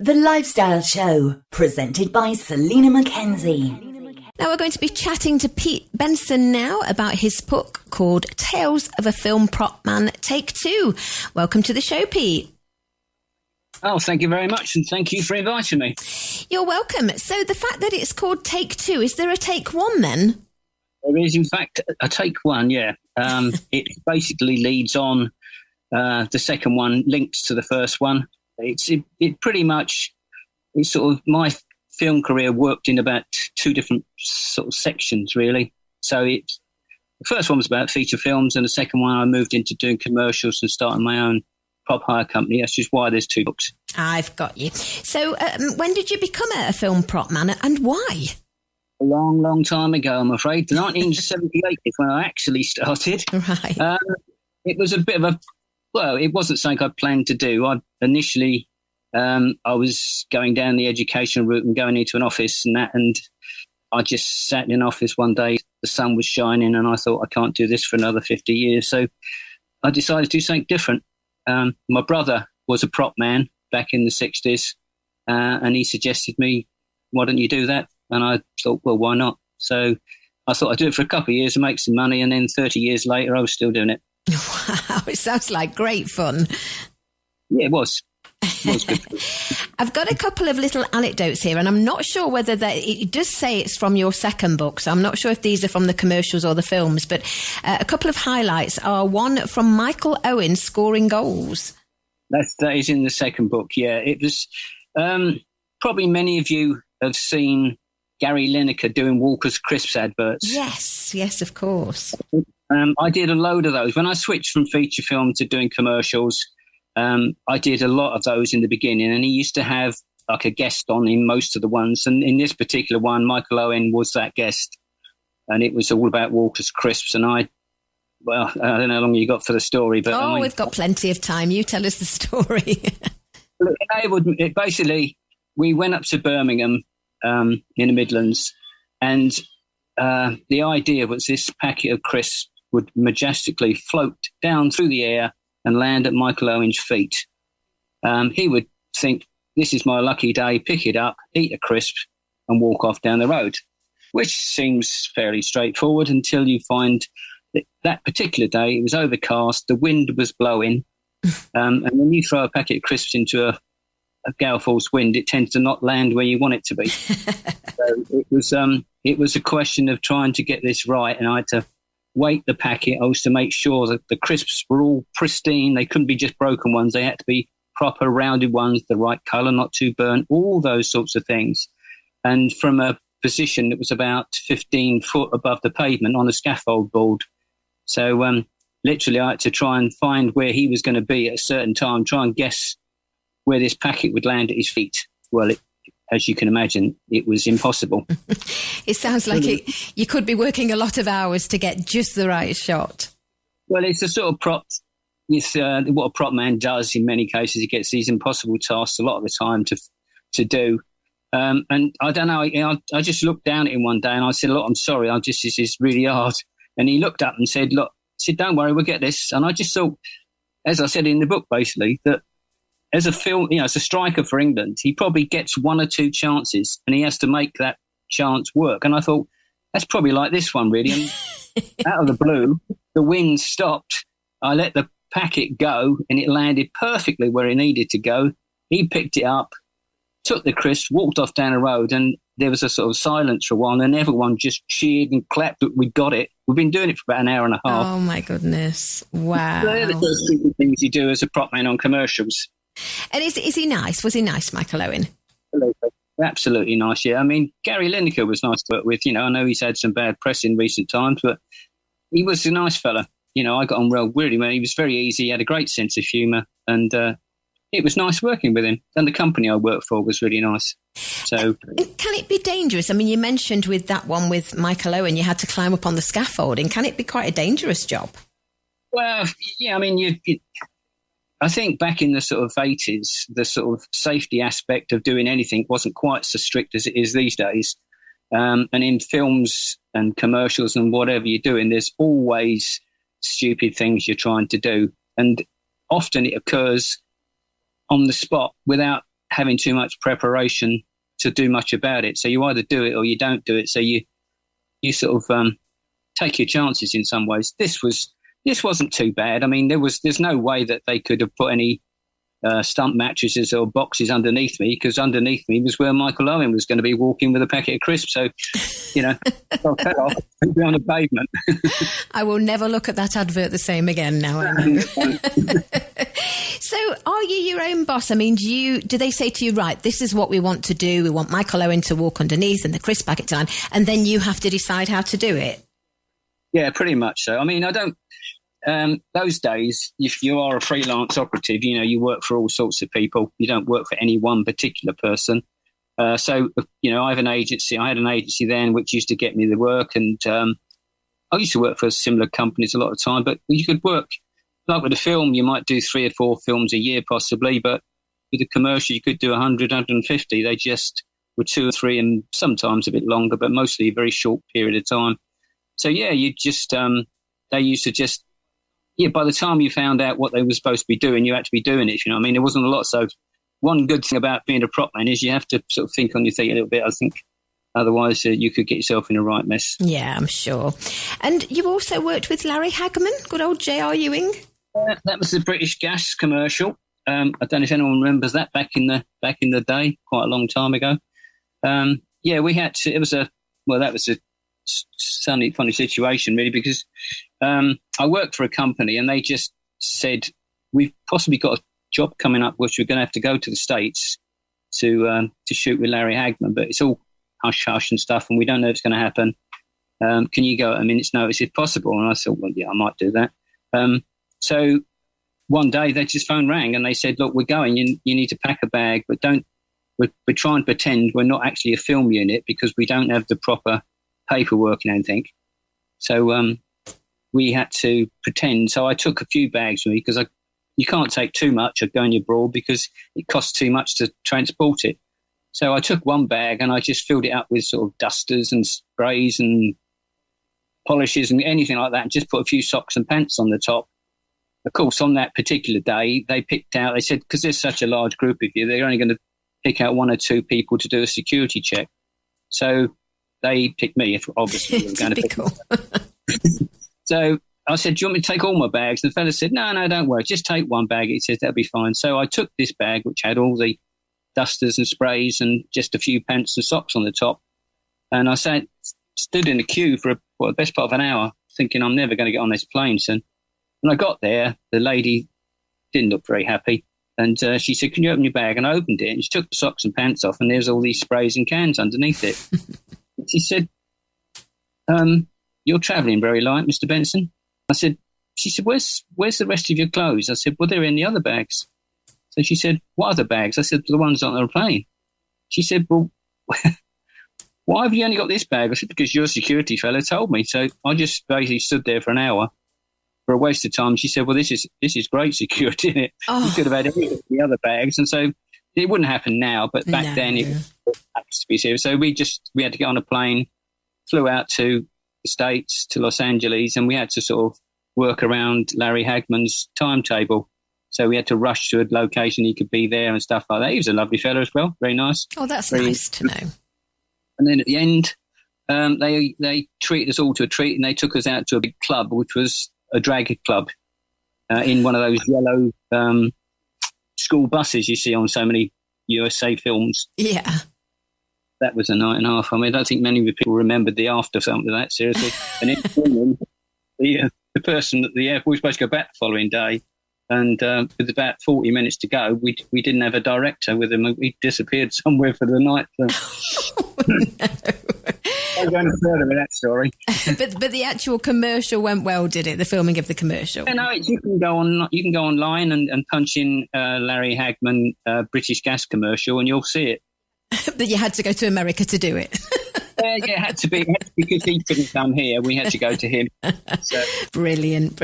The Lifestyle Show, presented by Selina MacKenzie. Now we're going to be chatting to Pete Benson now about his book called Tales of a Film Prop Man, Take Two. Welcome to the show, Pete. Oh, thank you very much, and thank you for inviting me. You're welcome. So the fact that it's called Take Two, is there a Take One then? There is, in fact, a Take One, yeah. It basically leads on. The second one links to the first one. It pretty much, it's sort of my film career worked in about two different sort of sections, really. So the first one was about feature films, and the second one I moved into doing commercials and starting my own prop hire company. That's just why there's two books. I've got you. So when did you become a film prop man, and why? A long, long time ago, I'm afraid. 1978 is when I actually started. Right. It was a bit of it wasn't something I planned to do. Initially, I was going down the education route and going into an office and I just sat in an office one day, the sun was shining, and I thought, I can't do this for another 50 years. So I decided to do something different. My brother was a prop man back in the 60s, and he suggested me, why don't you do that? And I thought, well, why not? So I thought I'd do it for a couple of years and make some money, and then 30 years later, I was still doing it. Wow, it sounds like great fun. Yeah, it was. Good. I've got a couple of little anecdotes here, and I'm not sure whether it does say it's from your second book, so I'm not sure if these are from the commercials or the films, but a couple of highlights are one from Michael Owen scoring goals. That is in the second book, yeah. It was probably many of you have seen Gary Lineker doing Walker's Crisps adverts. Yes, of course. I did a load of those. When I switched from feature film to doing commercials, I did a lot of those in the beginning, and he used to have like a guest on in most of the ones. And in this particular one, Michael Owen was that guest, and it was all about Walker's Crisps. And I don't know how long you got for the story, but we've got plenty of time. You tell us the story. Basically, we went up to Birmingham in the Midlands, and the idea was this packet of crisps would majestically float down through the air and land at Michael Owen's feet. He would think, this is my lucky day, pick it up, eat a crisp, and walk off down the road, which seems fairly straightforward until you find that particular day it was overcast, the wind was blowing, and when you throw a packet of crisps into a gale force wind, it tends to not land where you want it to be. So it was a question of trying to get this right, and I had to weight the packet. I was to make sure that the crisps were all pristine. They couldn't be just broken ones. They had to be proper rounded ones, the right colour, not too burnt, all those sorts of things. And from a position that was about 15 foot above the pavement on a scaffold board. So literally I had to try and find where he was going to be at a certain time, try and guess where this packet would land at his feet. Well, as you can imagine, it was impossible. It sounds like you could be working a lot of hours to get just the right shot. Well, it's a sort of prop. It's what a prop man does in many cases. He gets these impossible tasks a lot of the time to do. And I don't know, I just looked down at him one day and I said, look, I'm sorry, this is really hard. And he looked up and said, don't worry, we'll get this. And I just thought, as I said in the book, basically, that as a striker for England, he probably gets one or two chances and he has to make that chance work. And I thought, that's probably like this one, really. And out of the blue, the wind stopped. I let the packet go and it landed perfectly where it needed to go. He picked it up, took the crisp, walked off down the road, and there was a sort of silence for a while, and everyone just cheered and clapped that we got it. We've been doing it for about an hour and a half. Oh, my goodness. Wow. They're the first things you do as a prop man on commercials. And is he nice? Was he nice, Michael Owen? Absolutely nice, yeah. I mean, Gary Lineker was nice to work with. I know he's had some bad press in recent times, but he was a nice fella. I got on well really well. He was very easy. He had a great sense of humour, and it was nice working with him. And the company I worked for was really nice. So, can it be dangerous? I mean, you mentioned with that one with Michael Owen, you had to climb up on the scaffolding. Can it be quite a dangerous job? Well, yeah. I mean, I think back in the sort of 80s, the sort of safety aspect of doing anything wasn't quite so strict as it is these days. And in films and commercials and whatever you're doing, there's always stupid things you're trying to do. And often it occurs on the spot without having too much preparation to do much about it. So you either do it or you don't do it. So you sort of take your chances in some ways. This wasn't too bad. I mean, there's no way that they could have put any stump mattresses or boxes underneath me, because underneath me was where Michael Owen was going to be walking with a packet of crisps. So, if I fell off, I'd be on the pavement. I will never look at that advert the same again now. I know. So are you your own boss? I mean, do they say to you, right, this is what we want to do. We want Michael Owen to walk underneath and the crisp packet to line, and then you have to decide how to do it? Yeah, pretty much so. I mean, I don't... those days, if you are a freelance operative, you work for all sorts of people. You don't work for any one particular person. So, I have an agency. I had an agency then which used to get me the work, and I used to work for similar companies a lot of the time. But you could work, like with a film, you might do 3 or 4 films a year possibly, but with a commercial, you could do 100, 150. They just were 2 or 3 and sometimes a bit longer, but mostly a very short period of time. So, yeah, they used to just... Yeah, by the time you found out what they were supposed to be doing, you had to be doing it. I mean, there wasn't a lot. So one good thing about being a prop man is you have to sort of think on your feet a little bit, I think. Otherwise, you could get yourself in a right mess. Yeah, I'm sure. And you also worked with Larry Hagman, good old J.R. Ewing. That was the British Gas commercial. I don't know if anyone remembers that back in the day, quite a long time ago. Yeah, we had to. That was a funny situation, really, because I worked for a company and they just said, we've possibly got a job coming up which we're going to have to go to the States to shoot with Larry Hagman, but it's all hush-hush and stuff and we don't know if it's going to happen. Can you go at a minute's notice if possible? And I thought, well, yeah, I might do that. So one day their phone rang and they said, look, we're going, you need to pack a bag, but we're trying to pretend we're not actually a film unit because we don't have the proper paperwork and anything. So we had to pretend. So I took a few bags with me because you can't take too much of going abroad because it costs too much to transport it. So I took one bag and I just filled it up with sort of dusters and sprays and polishes and anything like that, and just put a few socks and pants on the top. Of course, on that particular day, they said, because there's such a large group of you, they're only going to pick out 1 or 2 people to do a security check. So they picked me, if obviously they were going to pick me. So I said, do you want me to take all my bags? And the fella said, no, don't worry, just take one bag. He said, that'll be fine. So I took this bag, which had all the dusters and sprays and just a few pants and socks on the top. And I stood in a queue for the best part of an hour, thinking I'm never going to get on this plane soon. When I got there, the lady didn't look very happy. And she said, can you open your bag? And I opened it and she took the socks and pants off and there's all these sprays and cans underneath it. She said, you're travelling very light, Mr. Benson. She said, where's the rest of your clothes? I said, well, they're in the other bags. So she said, what other bags? I said, the ones on the plane. She said, well, why have you only got this bag? I said, because your security fellow told me. So I just basically stood there for an hour for a waste of time. She said, well, this is great security, isn't it? Oh. You could have had any of the other bags. And so it wouldn't happen now, but back then it had to be serious. So we had to get on a plane, flew out to the States, to Los Angeles, and we had to sort of work around Larry Hagman's timetable. So we had to rush to a location he could be there and stuff like that. He was a lovely fellow as well, very nice. Oh, that's nice to know. And then at the end, they treated us all to a treat and they took us out to a big club, which was a drag club in one of those yellow school buses you see on so many USA films. Yeah. That was a night and a half. I mean, I don't think many people remembered the after something of that, seriously. And in Finland, the person that we were supposed to go back the following day, and with about 40 minutes to go, we didn't have a director with him. He disappeared somewhere for the night. So. I'm going further with that story. but the actual commercial went well, did it? The filming of the commercial? Yeah, no, you can go online and punch in Larry Hagman British Gas commercial, and you'll see it. But you had to go to America to do it. Yeah, it had to be because he couldn't come here. We had to go to him. So. Brilliant.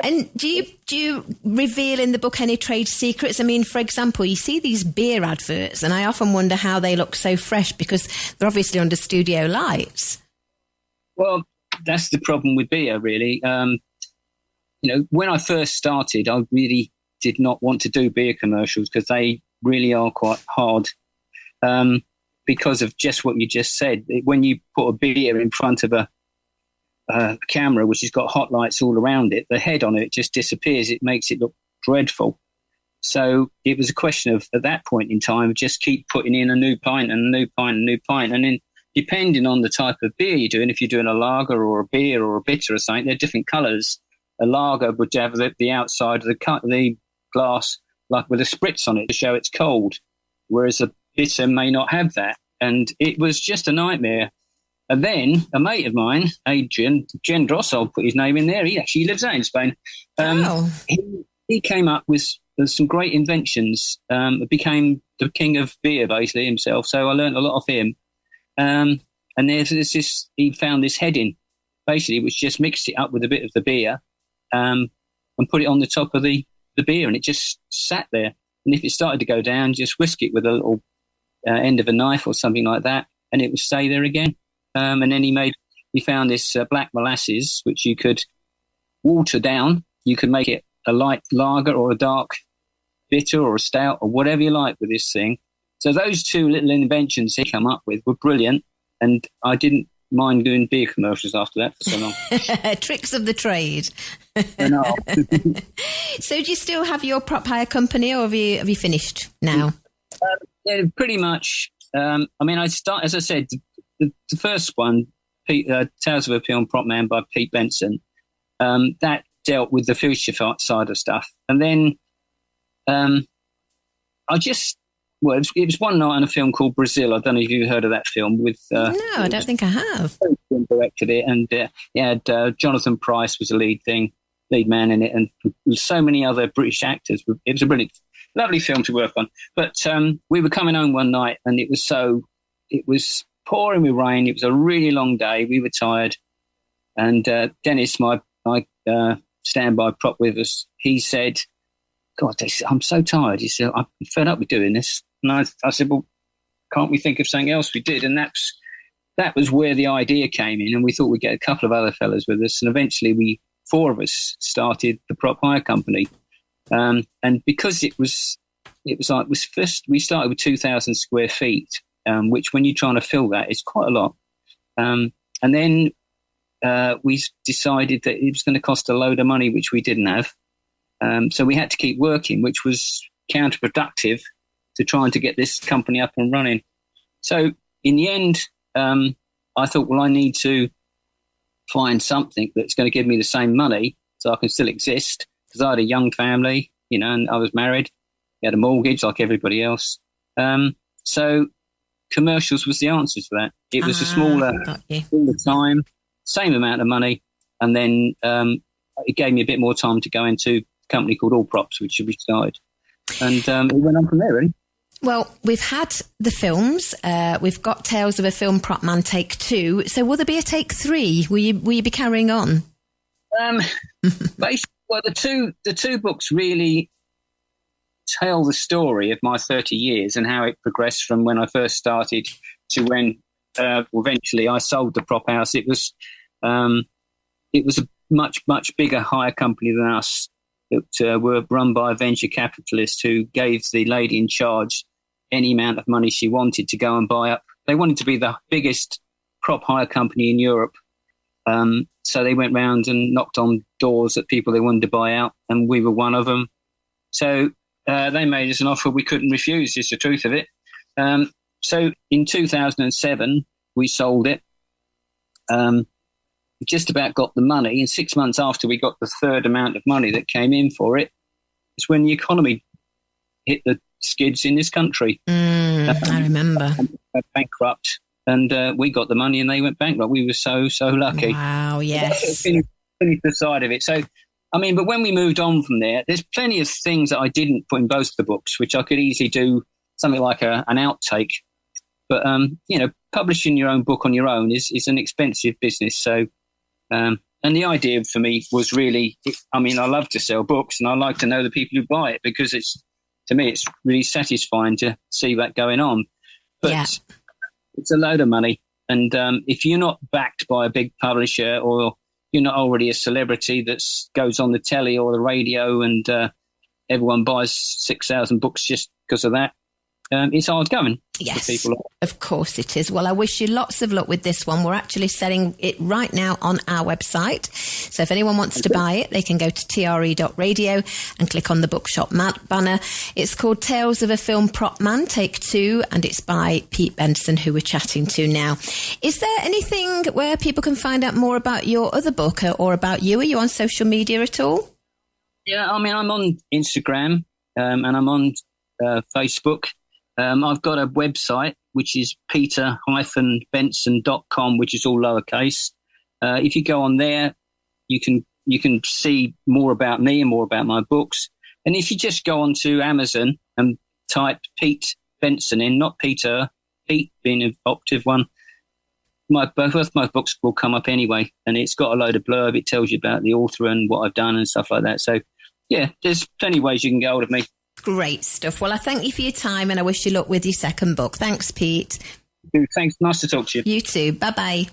And do you reveal in the book any trade secrets? I mean, for example, you see these beer adverts, and I often wonder how they look so fresh because they're obviously under studio lights. Well, that's the problem with beer, really. When I first started, I really did not want to do beer commercials because they really are quite hard because of just what you just said. When you put a beer in front of a camera, which has got hot lights all around it, the head on it just disappears. It makes it look dreadful. So it was a question of, at that point in time, just keep putting in a new pint and a new pint and a new pint. And then depending on the type of beer you're doing, if you're doing a lager or a beer or a bitter or something, they're different colours. A lager would have the outside of the glass like with a spritz on it to show it's cold, whereas a bitter may not have that. And it was just a nightmare. And then a mate of mine, Adrian Gendros, I'll put his name in there, he actually lives out in Spain. He came up with some great inventions. Became the king of beer, basically, himself. So I learned a lot of him. And there's this, he found this heading, basically, which just mixed it up with a bit of the beer and put it on the top of the beer, and it just sat there. And if it started to go down, just whisk it with a little end of a knife or something like that, and it would stay there again. And then he found this black molasses, which you could water down. You could make it a light lager or a dark bitter or a stout or whatever you like with this thing. So those two little inventions he came up with were brilliant, and I didn't mind doing beer commercials after that for so long. Tricks of the trade. I know. So do you still have your prop hire company, or have you finished now? Yeah, pretty much. I mean, as I said, the first one, Tales of a Film Prop Man by Pete Benson, that dealt with the future side of stuff. And then it was one night on a film called Brazil. I don't know if you've heard of that film. No, I don't think I have. Directed it, and he had Jonathan Pryce was the lead man in it, and so many other British actors. It was a brilliant, lovely film to work on. But we were coming home one night, and it was pouring with rain. It was a really long day. We were tired, and Dennis, my standby prop with us, he said, "God, I'm so tired." He said, "I'm fed up with doing this." And I said, "Well, can't we think of something else?" We did, and that was where the idea came in. And we thought we'd get a couple of other fellas with us, and eventually four of us started the prop hire company. And because we started with 2,000 square feet, which when you're trying to fill that, it's quite a lot. And then we decided that it was going to cost a load of money, which we didn't have. So we had to keep working, which was counterproductive to trying to get this company up and running. So in the end, I thought, well, I need to find something that's going to give me the same money so I can still exist, because I had a young family, and I was married. We had a mortgage like everybody else. So commercials was the answer to that. It was a smaller time, same amount of money, and then it gave me a bit more time to go into a company called All Props, which we started. And it went on from there, really. Well, we've had the films. We've got Tales of a Film Prop Man Take 2. So will there be a Take 3? Will you be carrying on? Basically, well, the two books really tell the story of my 30 years and how it progressed from when I first started to when eventually I sold the prop house. It was a much, much bigger hire company than us. That were run by a venture capitalist who gave the lady in charge any amount of money she wanted to go and buy up. They wanted to be the biggest prop hire company in Europe. So they went round and knocked on doors at people they wanted to buy out, and we were one of them. So they made us an offer we couldn't refuse, is the truth of it. So in 2007, we sold it. Just about got the money, and 6 months after we got the third amount of money that came in for it, it's when the economy hit the skids in this country. I remember. Bankrupt, and we got the money and they went bankrupt. We were so lucky. Wow, yes. Finished the side of it. So, I mean, but when we moved on from there, there's plenty of things that I didn't put in both the books, which I could easily do something like an outtake. But, publishing your own book on your own is an expensive business. So, and the idea for me was really, I love to sell books and I like to know the people who buy it, because to me, it's really satisfying to see that going on. But it's a load of money. And if you're not backed by a big publisher, or you're not already a celebrity that goes on the telly or the radio, and everyone buys 6,000 books just because of that. It's hard going. Yes, for people. of course it is. Well, I wish you lots of luck with this one. We're actually selling it right now on our website. So if anyone wants to buy it, they can go to TRE.radio and click on the bookshop banner. It's called Tales of a Film Prop Man, Take 2, and it's by Pete Benson, who we're chatting to now. Is there anything where people can find out more about your other book or about you? Are you on social media at all? Yeah, I mean, I'm on Instagram and I'm on Facebook. I've got a website, which is peter-benson.com, which is all lowercase. If you go on there, you can see more about me and more about my books. And if you just go onto Amazon and type Pete Benson in, not Peter, Pete being an optive one, both my books will come up anyway. And it's got a load of blurb. It tells you about the author and what I've done and stuff like that. So, yeah, there's plenty of ways you can get hold of me. Great stuff. Well, I thank you for your time and I wish you luck with your second book. Thanks, Pete. Thanks. Nice to talk to you. You too. Bye-bye.